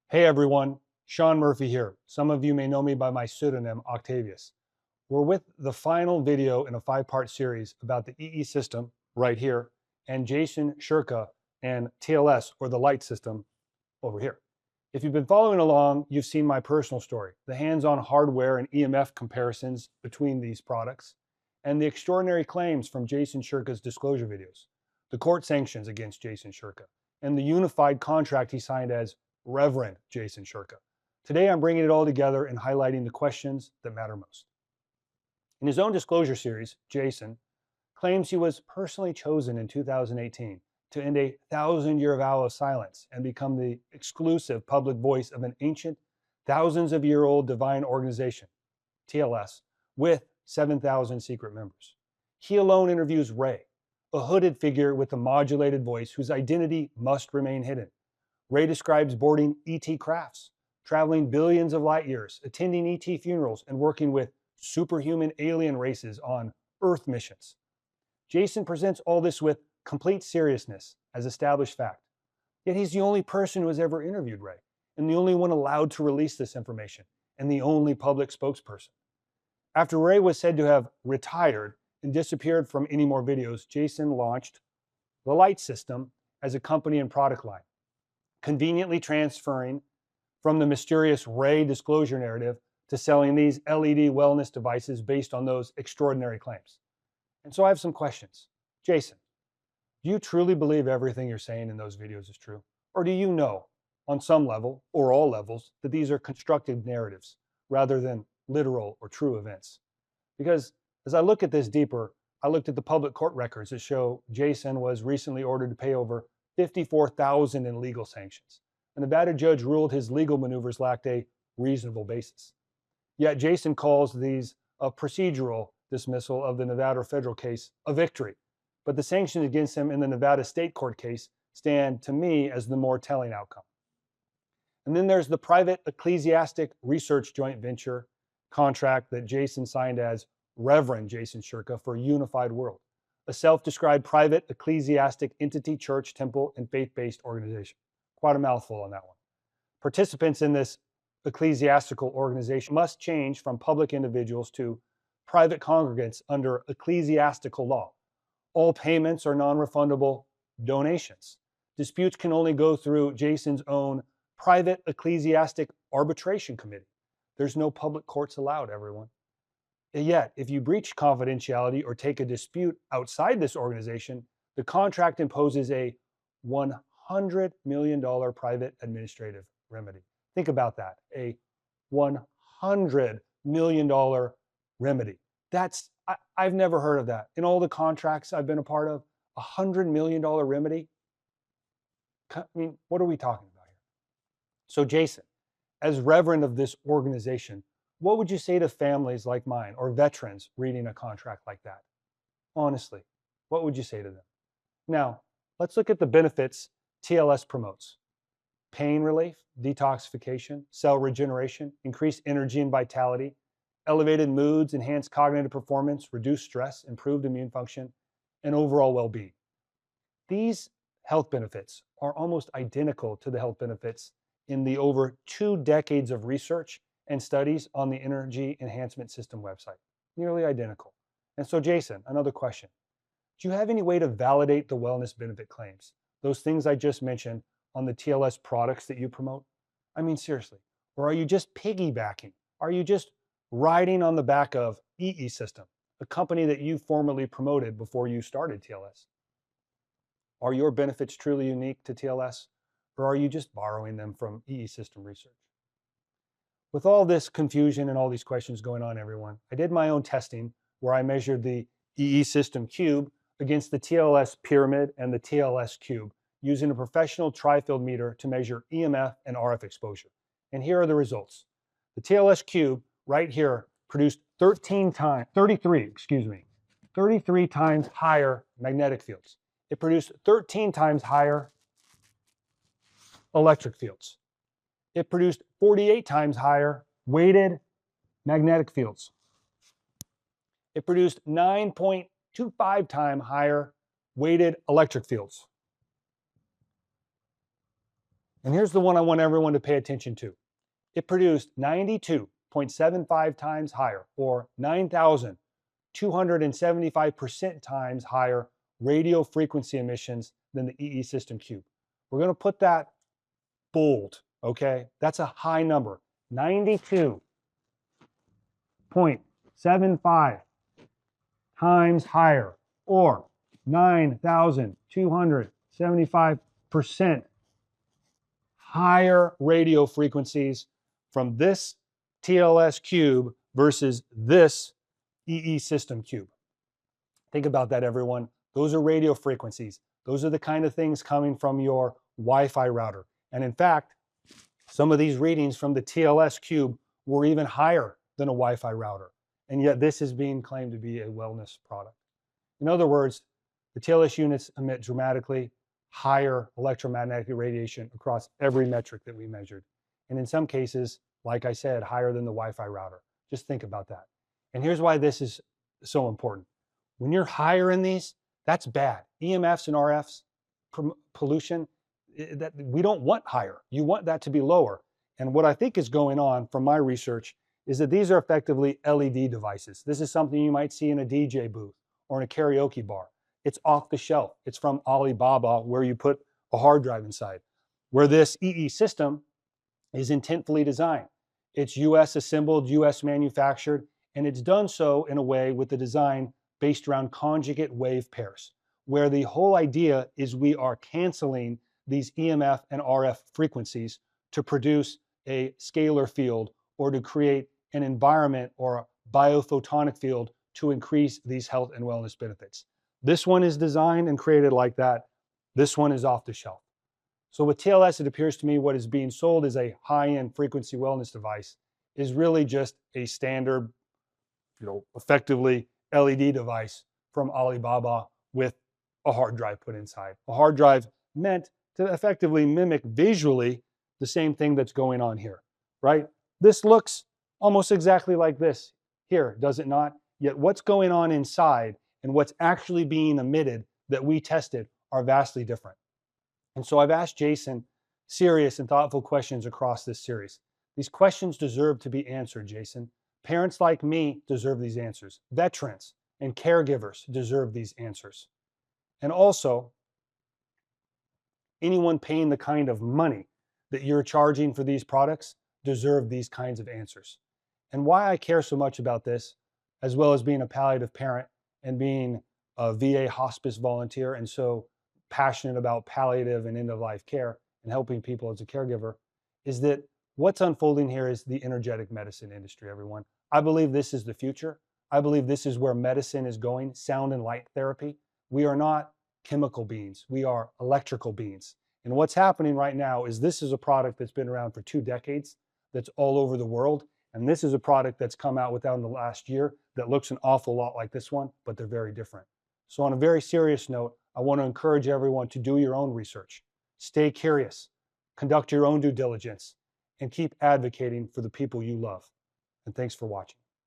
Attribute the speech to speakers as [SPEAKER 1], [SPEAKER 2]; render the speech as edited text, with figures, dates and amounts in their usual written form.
[SPEAKER 1] Hey everyone, Sean Murphy here. Some of you may know me by my pseudonym Octavius. We're with the final video in a 5-part series about the EE system right here and Jason Shurka and TLS, or the light system, over here. If you've been following along, you've seen my personal story, the hands-on hardware and EMF comparisons between these products, and the extraordinary claims from Jason Shurka's disclosure videos, the court sanctions against Jason Shurka, and the unified contract he signed as Reverend Jason Shurka. Today, I'm bringing it all together and highlighting the questions that matter most. In his own disclosure series, Jason claims he was personally chosen in 2018 to end a 1,000-year vow of silence and become the exclusive public voice of an ancient, thousands-of-year-old divine organization, TLS, with 7,000 secret members. He alone interviews Ray, a hooded figure with a modulated voice whose identity must remain hidden. Ray describes boarding ET crafts, traveling billions of light years, attending ET funerals, and working with superhuman alien races on Earth missions. Jason presents all this with complete seriousness as established fact. Yet he's the only person who has ever interviewed Ray, and the only one allowed to release this information, and the only public spokesperson. After Ray was said to have retired and disappeared from any more videos, Jason launched the Light System as a company and product line, conveniently transferring from the mysterious Ray disclosure narrative to selling these LED wellness devices based on those extraordinary claims. And so I have some questions. Jason, do you truly believe everything you're saying in those videos is true? Or do you know, on some level, or all levels, that these are constructed narratives rather than literal or true events? Because as I look at this deeper, I looked at the public court records that show Jason was recently ordered to pay over $54,000 in legal sanctions. A Nevada judge ruled his legal maneuvers lacked a reasonable basis. Yet Jason calls these a procedural dismissal of the Nevada federal case a victory. But the sanctions against him in the Nevada state court case stand, to me, as the more telling outcome. And then there's the private ecclesiastic research joint venture contract that Jason signed as Reverend Jason Shurka for Unified World, a self-described private ecclesiastic entity, church, temple, and faith-based organization. Quite a mouthful on that one. Participants in this ecclesiastical organization must change from public individuals to private congregants under ecclesiastical law. All payments are non-refundable donations. Disputes can only go through Jason's own private ecclesiastic arbitration committee. There's no public courts allowed, everyone. Yet, if you breach confidentiality or take a dispute outside this organization, the contract imposes a $100 million private administrative remedy. Think about that, a $100 million remedy. I've never heard of that. In all the contracts I've been a part of, a $100 million remedy? I mean, what are we talking about here? So Jason, as reverend of this organization, what would you say to families like mine or veterans reading a contract like that? Honestly, what would you say to them? Now, let's look at the benefits TLS promotes. Pain relief, detoxification, cell regeneration, increased energy and vitality, elevated moods, enhanced cognitive performance, reduced stress, improved immune function, and overall well-being. These health benefits are almost identical to the health benefits in the over 2 decades of research and studies on the Energy Enhancement System website. Nearly identical. And so, Jason, another question. Do you have any way to validate the wellness benefit claims? Those things I just mentioned on the TLS products that you promote? I mean, seriously. Or are you just piggybacking? Are you just riding on the back of EESystem, a company that you formerly promoted before you started TLS? Are your benefits truly unique to TLS, or are you just borrowing them from EESystem research? With all this confusion and all these questions going on, everyone, I did my own testing where I measured the EESystem cube against the TLS pyramid and the TLS cube using a professional tri-field meter to measure EMF and RF exposure. And here are the results. The TLS cube right here produced 33 times higher magnetic fields. It produced 13 times higher electric fields. It produced 48 times higher weighted magnetic fields. It produced 9.25 times higher weighted electric fields. And here's the one I want everyone to pay attention to. It produced 92.75 times higher, or 9,275% times higher radio frequency emissions than the EESystem cube. We're going to put that bold, okay? That's a high number. 92.75 times higher, or 9,275% higher radio frequencies from this TLS cube versus this EESystem cube. Think about that, everyone. Those are radio frequencies. Those are the kind of things coming from your Wi-Fi router. And in fact, some of these readings from the TLS cube were even higher than a Wi-Fi router. And yet this is being claimed to be a wellness product. In other words, the TLS units emit dramatically higher electromagnetic radiation across every metric that we measured. And in some cases, like I said, higher than the Wi-Fi router. Just think about that. And here's why this is so important. When you're higher in these, that's bad. EMFs and RFs, pollution, that we don't want higher. You want that to be lower. And what I think is going on from my research is that these are effectively LED devices. This is something you might see in a DJ booth or in a karaoke bar. It's off the shelf. It's from Alibaba, where you put a hard drive inside. Where this EESystem is intentfully designed. It's US assembled, US manufactured, and it's done so in a way with the design based around conjugate wave pairs, where the whole idea is we are canceling these EMF and RF frequencies to produce a scalar field or to create an environment or a biophotonic field to increase these health and wellness benefits. This one is designed and created like that. This one is off the shelf. So with TLS, it appears to me what is being sold as a high-end frequency wellness device is really just a standard, effectively LED device from Alibaba with a hard drive put inside. A hard drive meant to effectively mimic visually the same thing that's going on here, right? This looks almost exactly like this here, does it not? Yet what's going on inside and what's actually being emitted that we tested are vastly different. And so I've asked Jason serious and thoughtful questions across this series. These questions deserve to be answered, Jason. Parents like me deserve these answers. Veterans and caregivers deserve these answers. And also, anyone paying the kind of money that you're charging for these products deserve these kinds of answers. And why I care so much about this, as well as being a palliative parent and being a VA hospice volunteer, and so passionate about palliative and end-of-life care and helping people as a caregiver, is that what's unfolding here is the energetic medicine industry, everyone. I believe this is the future. I believe this is where medicine is going, sound and light therapy. We are not chemical beings. We are electrical beings. And what's happening right now is this is a product that's been around for 2 decades, that's all over the world. And this is a product that's come out within the last year that looks an awful lot like this one, but they're very different. So on a very serious note, I want to encourage everyone to do your own research. Stay curious, conduct your own due diligence, and keep advocating for the people you love. And thanks for watching.